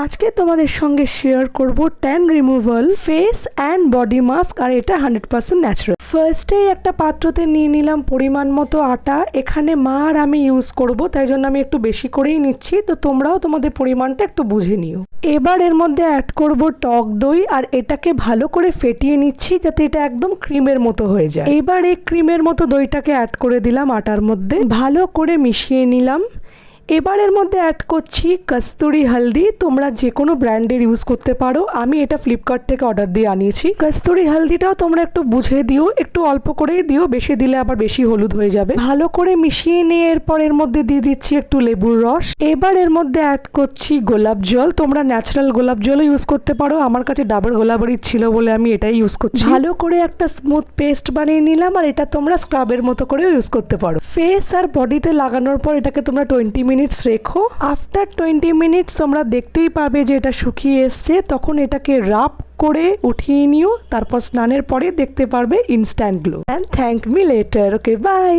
আজকে তোমাদের সঙ্গে শেয়ার করব tan removal face and body mask, আর এটা 100% ন্যাচারাল। ফার্স্টেই একটা পাত্রতে নিয়ে নিলাম পরিমাণ মতো আটা। এখানে মা আর আমি ইউজ করব, তাই জন্য আমি একটু বেশি করেই নিচ্ছি, তো তোমরাও তোমাদের পরিমাণটা একটু বুঝে নিও। এবার এর মধ্যে অ্যাড করব টক দই, আর এটাকে ভালো করে ফেটিয়ে নিচ্ছি যাতে এটা একদম ক্রিমের মতো হয়ে যায়। এবার এই ক্রিমের মতো দইটাকে অ্যাড করে দিলাম আটার মধ্যে, ভালো করে মিশিয়ে নিলাম। এবার এর মধ্যে অ্যাড করছি কস্তুরি হলদি। তোমরা যে কোনো ব্র্যান্ডের ইউজ করতে পারো, আমি এটা ফ্লিপকার্ট থেকে অর্ডার দিয়ে আনিয়েছি। কস্তুরি হলদিটাও তোমরা একটু বুঝে দিও, একটু অল্প করেই দিও, বেশি দিলে আবার বেশি হলুদ হয়ে যাবে। ভালো করে মিশিয়ে নিয়ে এরপর এর মধ্যে দিয়ে দিচ্ছি একটু লেবুর রস। এবার এর মধ্যে অ্যাড করছি গোলাপ জল। তোমরা ন্যাচারাল গোলাপ জলও ইউজ করতে পারো, আমার কাছে ডাবর গোলাপের ছিল বলে আমি এটাই ইউজ করছি। ভালো করে একটা স্মুথ পেস্ট বানিয়ে নিলাম, আর এটা তোমরা স্ক্রাবের মতো করেও ইউজ করতে পারো। ফেস আর বডিতে লাগানোর পর এটাকে তোমরা 20 মিনিটস রেখো। আফটার 20 মিনিটস তোমরা দেখতেই পাবে যে এটা শুকিয়ে এসছে, তখন এটাকে রাব করে উঠিয়ে নিও। তারপর স্নানের পরে দেখতে পারবে instant glow. And thank me later. Okay, by.